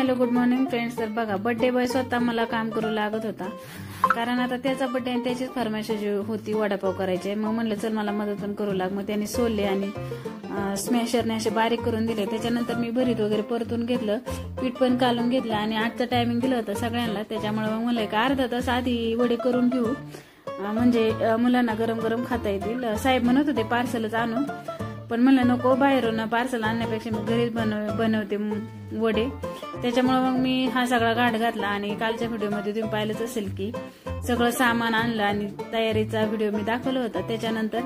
Hello good morning friends. तर बघा, birthday boy स्वतः मला काम करू लागत होता, कारण आता त्याचा बर्थडे आणि त्याचीच फरमाईश होती वडापाव करायचे. मग म्हणलं चल मला मदत पण करू लाग. मग त्यांनी सोलले आणि स्मॅशरने असे बारीक करून दिले. त्याच्यानंतर मी भरीत वगैरे परतून घेतलं, पीठ पण कालून घेतलं आणि आजचं टायमिंग दिलं होतं सगळ्यांना. त्याच्यामुळे मग म्हणलं का अर्धा तास आधी वडे करून घेऊ, म्हणजे मुलांना गरम गरम खाता येतील. साहेब म्हणत होते पार्सलच आणू, पण म्हणलं नको, बाहेरून पार्सल आणण्यापेक्षा मी घरीच बनवते वडे. त्याच्यामुळे मग मी हा सगळा घाट घातला. आणि कालच्या व्हिडिओमध्ये तुम्ही पाहिलंच असेल की सगळं सामान आणलं आणि तयारीचा व्हिडिओ मी दाखवला होता. त्याच्यानंतर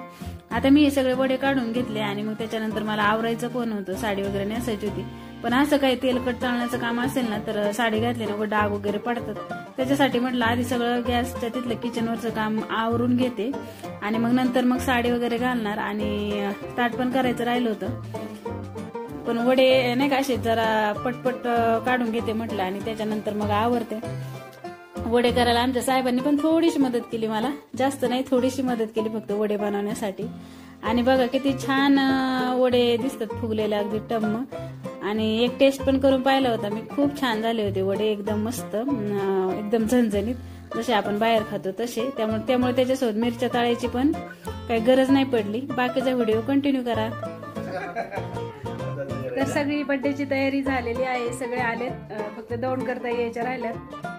आता मी हे सगळे वडे काढून घेतले आणि मग त्याच्यानंतर मला आवरायचं पण होतं, साडी वगैरे नेसायची होती. पण असं काही तेलकट तळण्याचं काम असेल ना तर साडी घातली ना डाग वगैरे पडतात. त्याच्यासाठी म्हटलं आधी सगळं गॅसच्या तिथलं किचनवरचं काम आवरून घेते आणि मग नंतर मग साडी वगैरे घालणार. आणि ताट पण करायचं राहिलं होतं, पण वडे नाही का असे जरा पटपट काढून घेते म्हटलं आणि त्याच्यानंतर मग आवरते. वडे करायला आमच्या साहेबांनी पण थोडीशी मदत केली, मला जास्त नाही, थोडीशी मदत केली फक्त वडे बनवण्यासाठी. आणि बघा किती छान वडे दिसतात फुगलेले अगदी टम्म. आणि एक टेस्ट पण करून पाहिला होता मी, खूप छान झाले होते वडे, एकदम मस्त, एकदम झणझणीत, जसे आपण बाहेर खातो तसे. त्यामुळे त्याच्यासोबत मिरच्या तळायची पण काही गरज नाही पडली. बाकीचा व्हिडिओ कंटिन्यू करा. तर सगळी बर्थडेची तयारी झालेली आहे, सगळे आलेत, फक्त दौंड करता यायच्या राहिल्यात.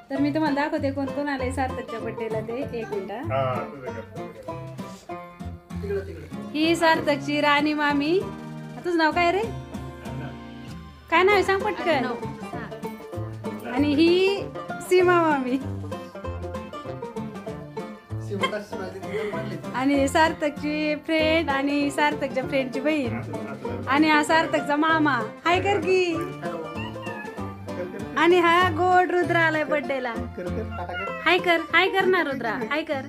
तर मी तुम्हाला दाखवते कोण कोण आले सार्थकच्या बर्थडेला ते. एक मिनिट. ही सार्थकची राणी मामी. तुझं नाव काय रे? काय नाव सांग पटकन. आणि ही सीमा मामी आणि सार्थकची फ्रेंड आणि सार्थकच्या फ्रेंडची बहीण आणि हा सार्थकचा मामा. हाय कर की. आणि हा गोड रुद्र आलाय बर्थडेला. हाय कर, हाय कर ना रुद्रा, हाय कर.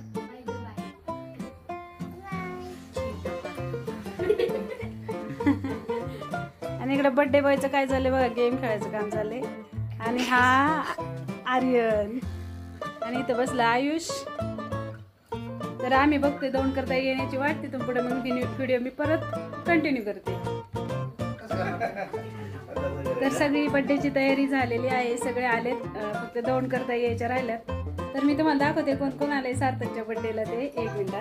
आणि इकडे बर्थडे बॉयचं काय झालंय बघा, गेम खेळायचं काम झालंय. आणि हा आर्यन आणि इथं बसला आयुष. तर आम्ही बघते दौंड करता येण्याची वाट. तिथून पुढे मग व्हिडिओ मी परत कंटिन्यू करते. तर सगळी बर्थडेची तयारी झालेली आहे, सगळे आलेत, फक्त दौंड करता यायच्या राहिल्यात. तर मी तुम्हाला दाखवते कोण कोण आले सार्थकच्या बर्थडेला ते. एक मिनिट.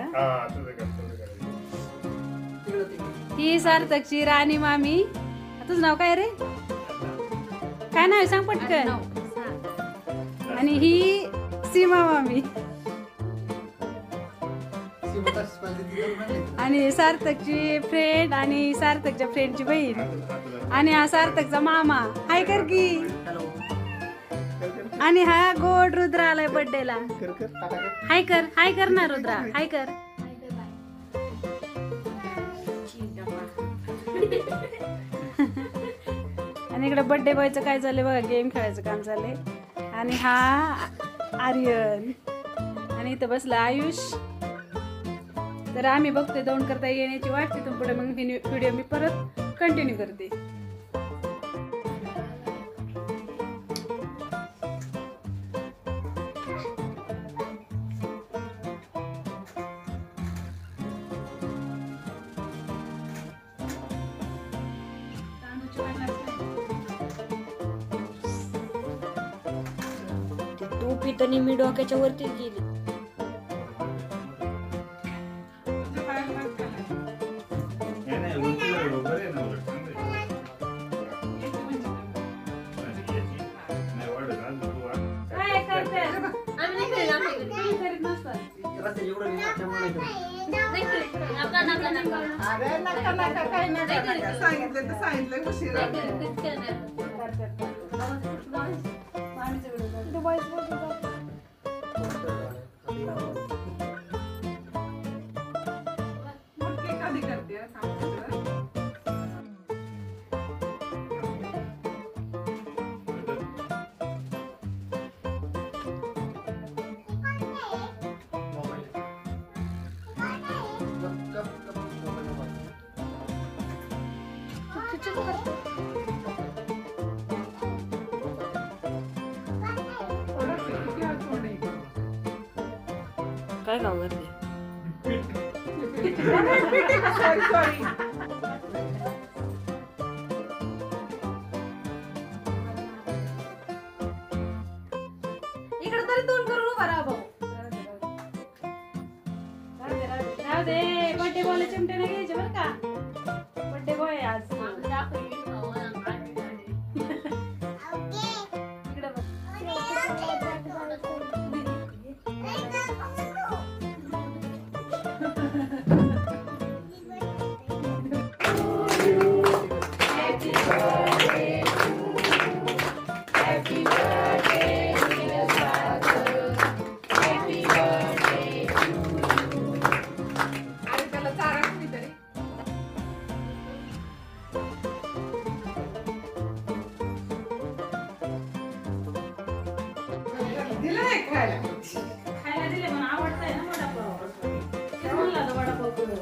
ही सार्थकची राणी मामी. तुझं नाव काय रे? काय नाव सांग पटकन. आणि ही सीमा मामी आणि सार्थकची फ्रेंड आणि सार्थकच्या फ्रेंडची बहीण आणि हा सार्थकचा मामा. हाय कर की. आणि हा गोड रुद्र आलाय बर्थडेला. हाय कर, हाय कर ना रुद्रा, हाय कर. आणि इकडे बर्थडे बॉयचं काय झालंय बघा, गेम खेळायचं काम झालंय. आणि हा आर्यन आणि इथं बसला आयुष. तर आम्ही बघतोय दौंड करता येण्याची वाट. तिथून पुढे मग व्हिडिओ मी परत कंटिन्यू करते. तू पितानी मी डोक्याच्या वरती गेली. काय काम करते? इकडे तरी तोंड करून उभा राहा भाऊ. राहू दे बर्थडे बॉयला चिमटे नाही घ्यायचे बरं का. बर्थडे बॉय आज इकडे बघ. खायला दिले पण आवडतंय ना वडापाव. तेच म्हणलं आता वडापाव करू.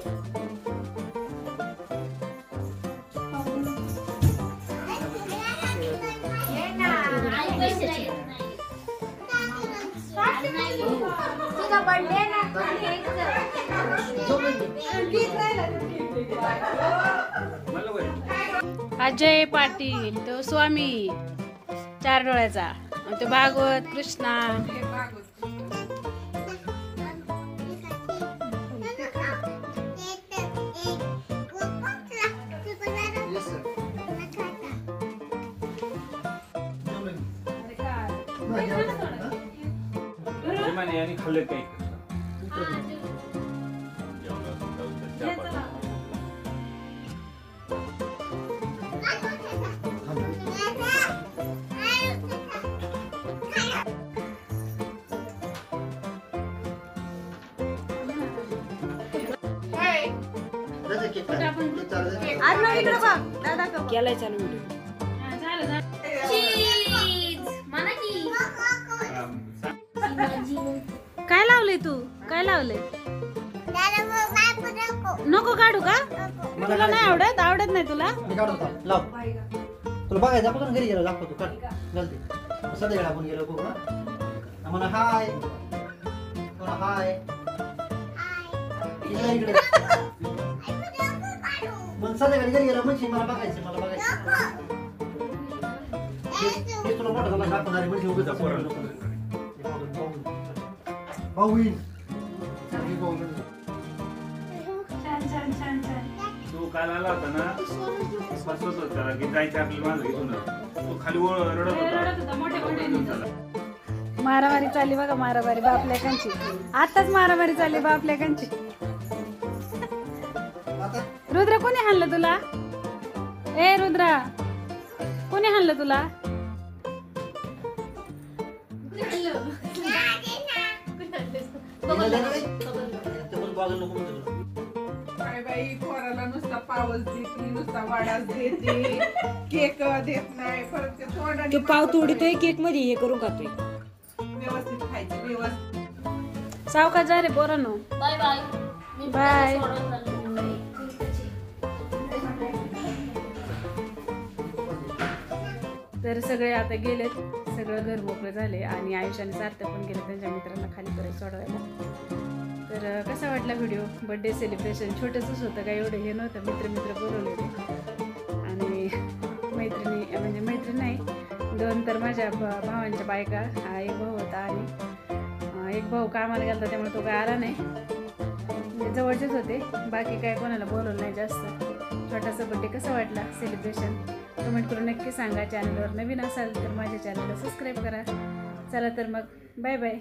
अजय पाटील तो स्वामी 4 डोळ्याचा आणि तो भागवत कृष्णा. आणि खाल्लं काही केलाय चालू व्हिडिओ. काय लावलंय तू काय लावलंय. नको काढू का तुला नाही आवडत. आवडत नाही तुला. मी काढतो लाव. तुला बघायचं आपण घरी गेलो दाखवतो काढ गलती सध्या आपण गेलो बघू ना म्हणा हाय म्हणा हाय इकडे मग संध्याकाळी घरी गेलो म्हणजे मला बघायचं हे तुला मोठं झाला दाखवणार म्हणजे उगाच भाऊ छान छान छान. तो काल आला होता ना फसवत होता की जायचं आपल्याला माझं घेऊन तो खाली रडत होता. मारामारी चालली बघा. मारामारी बापलेकांची. आताच मारामारी चालली बापलेकांची. रुद्रा कोणी हाणलं तुला. ए रुद्रा कोणी हाणलं तुला. काय बाई पोराला नुसता पावस देते नुसता वाडाच देते केक देत नाही परत ते तोंडाने तो पाव तोडतोय केक मध्ये हे करून खातोय. व्यवस्थित खायचं व्यवस्थित. सावकाश जा रे पोरांनो. Bye bye. बाय. तर सगळे आता गेलेत. सगळं घर मोकळं झाले आणि आयुष्याने सार्थक पण गेले त्यांच्या मित्रांना खाली परत सोडवायला. तर कसा वाटला व्हिडिओ. बर्थडे सेलिब्रेशन छोटंसंच होतं. काही एवढं हे नव्हतं. मित्र बोलवले आणि मैत्रिणी म्हणजे मैत्रीण नाही 2 तर माझ्या भावांच्या बायका. हा एक भाऊ होता आणि एक भाऊ कामाला गेला होता त्यामुळे तो काय आला नाही. म्हणजे जवळचेच होते. बाकी काय कोणाला बोलवलं नाही जास्त. छोटासा बर्थडे कसा वाटला सेलिब्रेशन कमेंट करून नक्की सांगा. चॅनलवर नवीन असाल तर माझ्या चॅनलला सबस्क्राईब करा. चला तर मग बाय बाय.